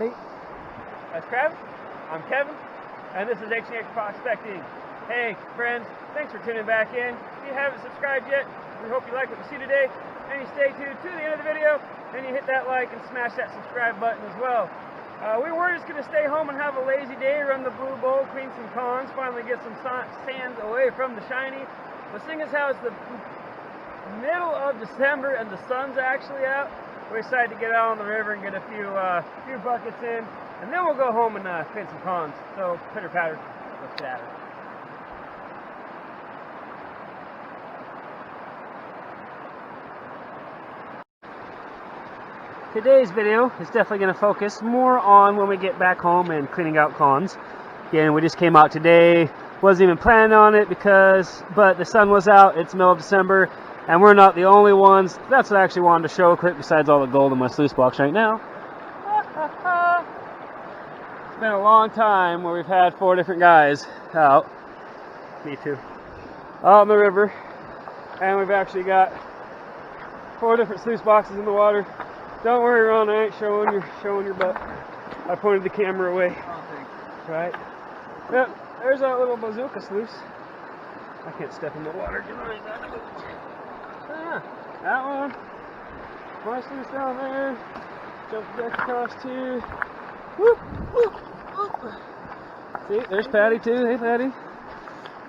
everybody. That's Travis. I'm Kevin, and this is H&H Prospecting. Hey, friends, thanks for tuning back in. If you haven't subscribed yet, we hope you like what you see today, and you stay tuned to the end of the video, and you hit that like and smash that subscribe button as well. We were just going to stay home and have a lazy day, run the Blue Bowl, clean some cons, finally get some sands away from the shiny. But seeing as how it's the middle of December and the sun's actually out, we decided to get out on the river and get a few buckets in, and then we'll go home and clean some ponds. So pitter patter, let's get at it. Today's video is definitely going to focus more on when we get back home and cleaning out ponds. Again, we just came out today, wasn't even planning on it but the sun was out, it's middle of December, and we're not the only ones. That's what I actually wanted to show quick besides all the gold in my sluice box right now. It's been a long time where we've had 4 different guys out, me too, out in the river, and we've actually got 4 different sluice boxes in the water. Don't worry, Ron, I ain't showing your butt. I pointed the camera away. Right? Yep, there's that little bazooka sluice. I can't step in the water. Yeah, that one. My sluice down there. Jump back across too. Whoop, whoop, whoop. See, there's Patty too. Hey, Patty.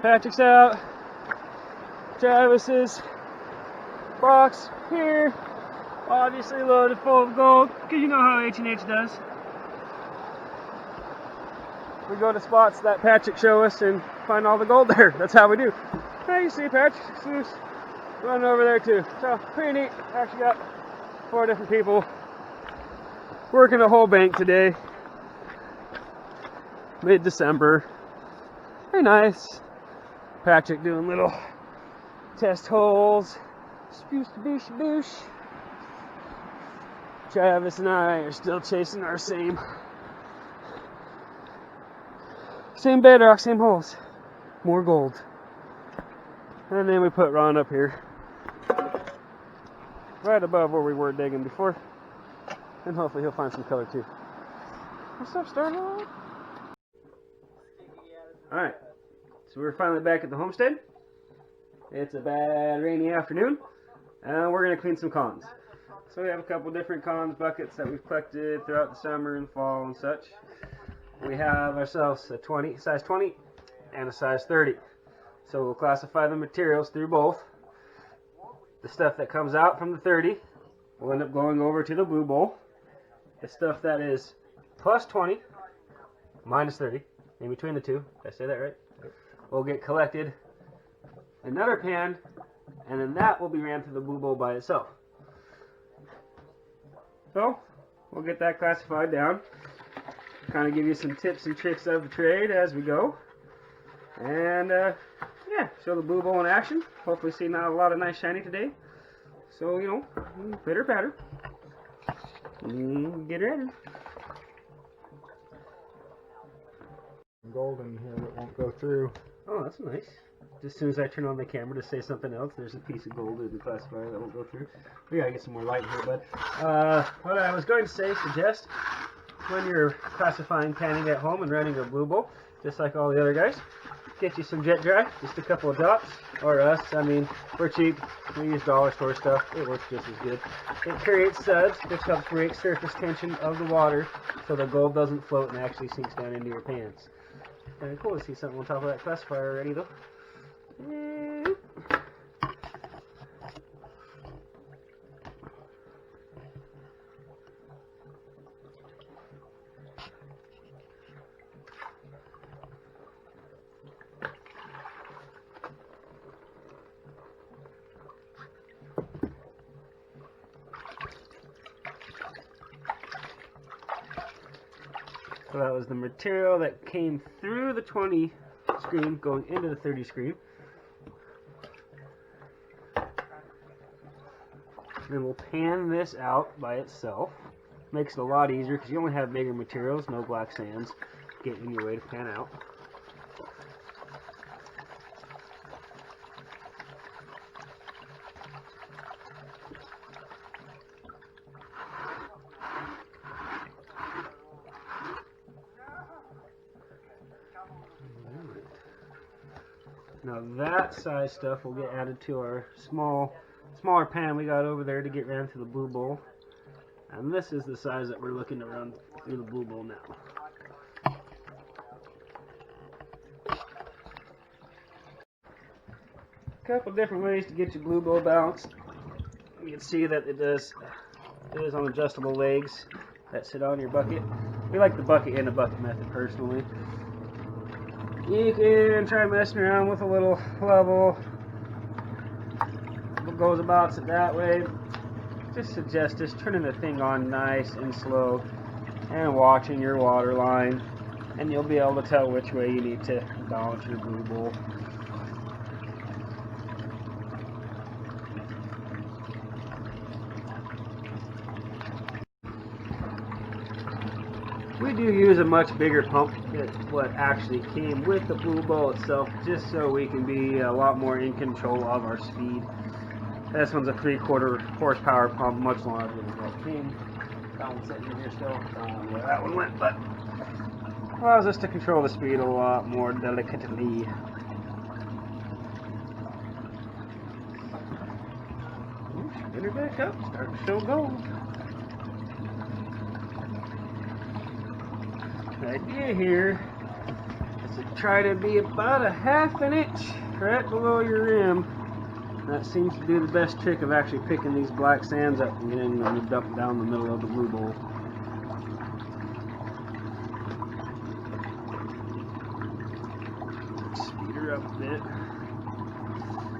Patrick's out. Travis's box here. Obviously loaded full of gold, because you know how H&H does. We go to spots that Patrick show us and find all the gold there. That's how we do. Hey, you see Patrick's sluice running over there too. So, pretty neat. Actually got 4 different people working the whole bank today. Mid-December. Very nice. Patrick doing little test holes. Spoosh, boosh, boosh. Travis and I are still chasing our same bedrock, same holes. More gold. And then we put Ron up here, right above where we were digging before. And hopefully he'll find some color too. What's up, Starlight? Alright, so we're finally back at the homestead. It's a bad rainy afternoon, and we're going to clean some cons. So we have a couple different cons buckets that we've collected throughout the summer and fall and such. We have ourselves a size 20 and a size 30. So we'll classify the materials through both. The stuff that comes out from the 30 will end up going over to the Blue Bowl. The stuff that is plus 20 minus 30, in between the two, did I say that right? Will get collected in another pan, and then that will be ran through the Blue Bowl by itself. So, we'll get that classified down, kind of give you some tips and tricks of the trade as we go, and yeah, show the Blue Bowl in action. Hopefully see not a lot of nice shiny today, so you know, pitter patter, get ready. Gold in here that won't go through. Oh, that's nice. Just as soon as I turn on the camera to say something else, there's a piece of gold in the classifier that won't go through. We gotta get some more light here, but what I was going to say, suggest when you're classifying panning at home and running a Blue Bowl, just like all the other guys, get you some jet dry, just a couple of drops, or us. I mean, we're cheap. We use dollar store stuff. It works just as good. It creates suds, which helps break surface tension of the water, so the gold doesn't float and actually sinks down into your pants. And cool to see something on top of that classifier already, though. So that was the material that came through the 20 screen going into the 30 screen. Then we'll pan this out by itself. Makes it a lot easier because you only have bigger materials, no black sands getting in your way to pan out. Now that size stuff will get added to our smaller pan we got over there to get ran through the blue bowl. And this is the size that we're looking to run through the blue bowl now. A couple different ways to get your blue bowl balanced. You can see that it is on adjustable legs that sit on your bucket. We like the bucket in a bucket method personally. You can try messing around with a little level. What goes about it that way. Just suggest just turning the thing on nice and slow and watching your water line, and you'll be able to tell which way you need to balance your blue bowl. We do use a much bigger pump than what actually came with the blue bowl itself, just so we can be a lot more in control of our speed. This one's a 3/4 horsepower pump, much larger than what came. That one's sitting in here still. I don't know where that one went, but allows us to control the speed a lot more delicately. Spin her back up, start to show gold. The idea here is to try to be about a 1/2 inch right below your rim. That seems to do the best trick of actually picking these black sands up and getting them dumped down the middle of the blue bowl. Speed her up a bit.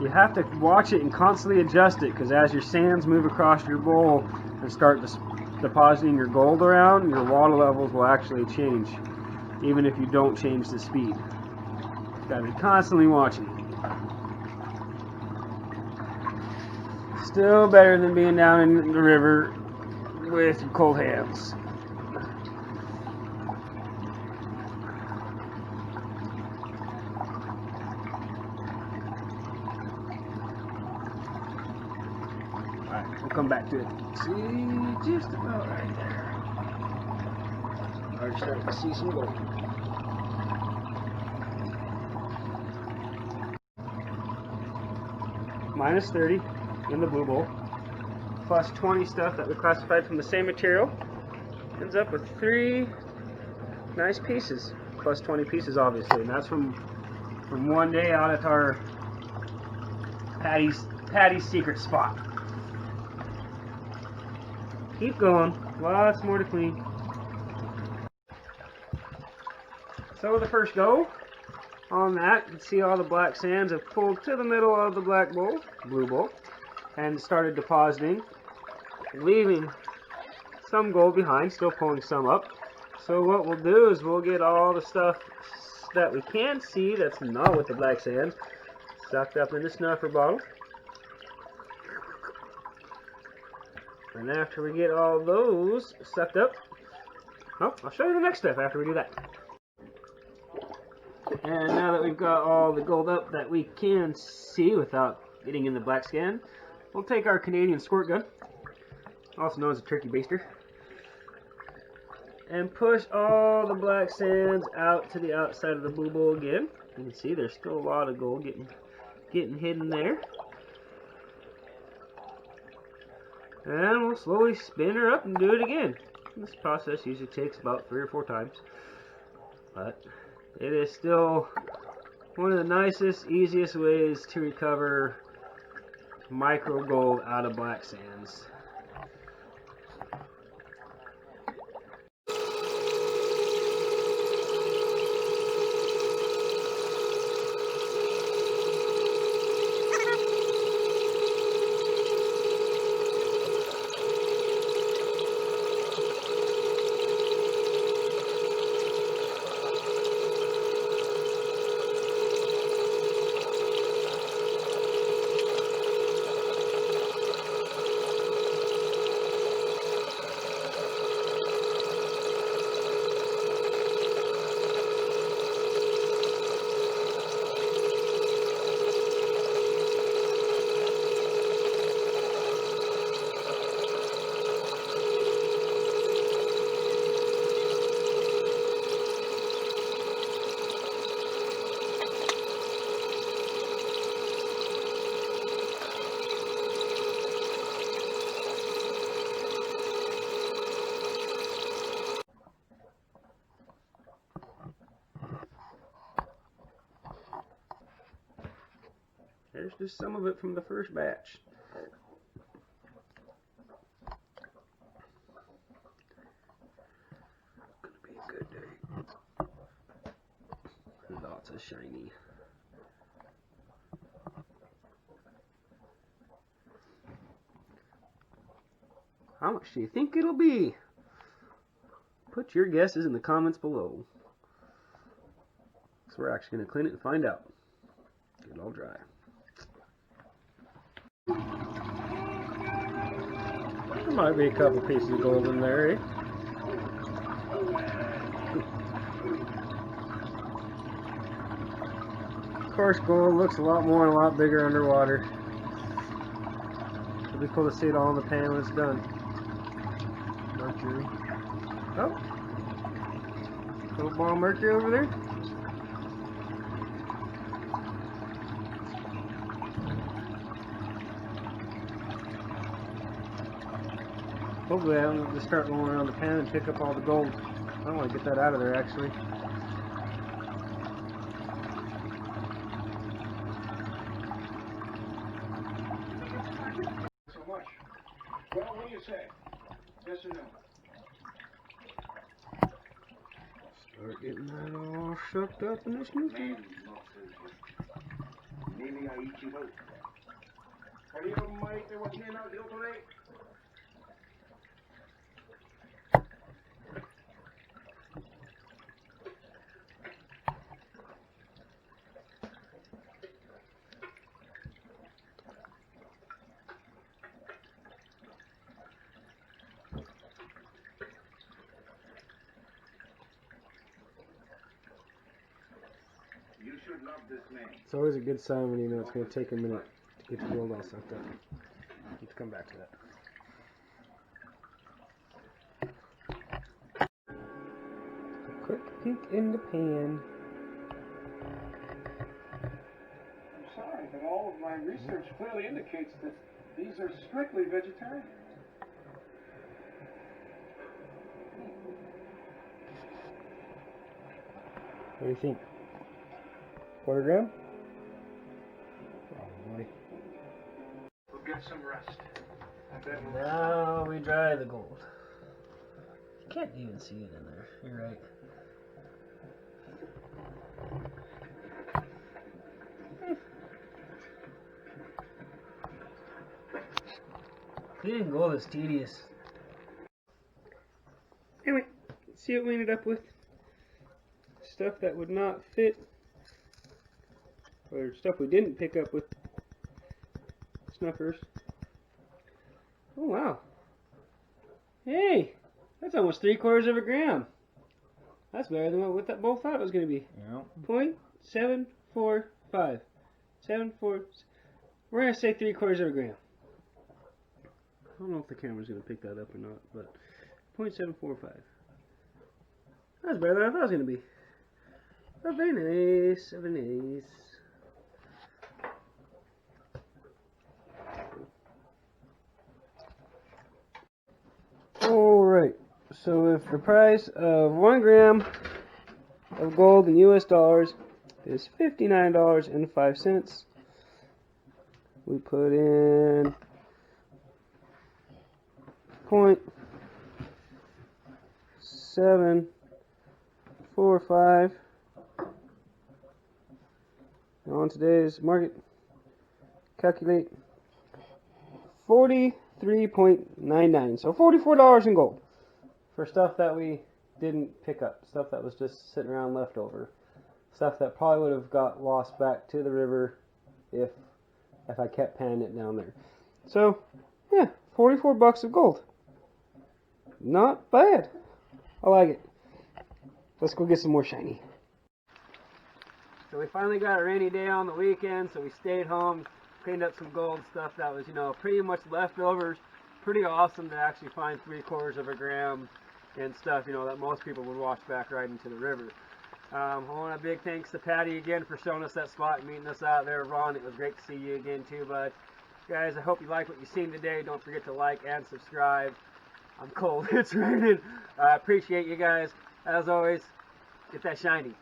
You have to watch it and constantly adjust it, because as your sands move across your bowl and start depositing your gold around, your water levels will actually change, even if you don't change the speed. You've got to be constantly watching it. Still better than being down in the river with your cold hands. Alright, we'll come back to it. See, just about right there. Already starting to see some gold. Minus 30 in the blue bowl, plus 20 stuff that we classified from the same material, ends up with 3 nice pieces, plus 20 pieces obviously, and that's from one day out at our Patty's secret spot. Keep going, lots more to clean. So the first go on that, you can see all the black sands have pulled to the middle of the blue bowl, and started depositing, leaving some gold behind, still pulling some up. So what we'll do is we'll get all the stuff that we can see that's not with the black sands sucked up in the snuffer bottle. And after we get all those sucked up, oh, I'll show you the next step after we do that. And now that we've got all the gold up that we can see without getting in the black sand, we'll take our Canadian squirt gun, also known as a turkey baster, and push all the black sands out to the outside of the blue bowl again. You can see there's still a lot of gold getting hidden there. And we'll slowly spin her up and do it again. This process usually takes about 3 or 4 times, but it is still one of the nicest, easiest ways to recover micro gold out of black sands. There's just some of it from the first batch. Gonna be a good day. Lots of shiny. How much do you think it'll be? Put your guesses in the comments below. So we're actually going to clean it and find out. Get it all dry. There might be a couple pieces of gold in there, eh? Of course, gold looks a lot more and a lot bigger underwater. It'll be cool to see it all in the pan when it's done. Mercury. Oh! Little ball of mercury over there. Hopefully I don't just start going around the pan and pick up all the gold. I don't want to get that out of there actually. So much. Well, what do you say? Yes or no? Start getting that all shucked up in this new thing. Maybe I eat you both. Querido Mike, te voy a llenar de otro ley. You should love this man. It's always a good sign when you know it's going to take a minute to get the gold all sucked up. Let's come back to that. A quick peek in the pan. I'm sorry, but all of my research clearly indicates that these are strictly vegetarian. What do you think? Quarter gram? Probably. We'll get some rest. And then we'll... Now we dry the gold. You can't even see it in there. You're right. Cleaning gold is tedious. Anyway, see what we ended up with. Stuff that would not fit, or stuff we didn't pick up with snuffers. Oh wow. Hey, that's almost 3/4 of a gram. That's better than what that bowl thought it was going to be. Yeah. 0.745. 7.4. We're going to say 3/4 of a gram. I don't know if the camera's going to pick that up or not, but 0.745. That's better than I thought it was going to be. Oh, very nice. Very nice. Alright, so if the price of 1 gram of gold in US dollars is $59.05, we put in 0.745 on today's market. Calculate 43.99, so $44 in gold for stuff that we didn't pick up, stuff that was just sitting around left over, stuff that probably would have got lost back to the river if I kept panning it down there. So yeah, 44 bucks of gold. Not bad. I like it. Let's go get some more shiny. So we finally got a rainy day on the weekend, so we stayed home, cleaned up some gold stuff that was, pretty much leftovers. Pretty awesome to actually find 3/4 of a gram and stuff, that most people would wash back right into the river. I want a big thanks to Patty again for showing us that spot and meeting us out there. Ron, it was great to see you again too, bud. Guys, I hope you like what you've seen today. Don't forget to like and subscribe. I'm cold. It's raining. I appreciate you guys. As always, get that shiny.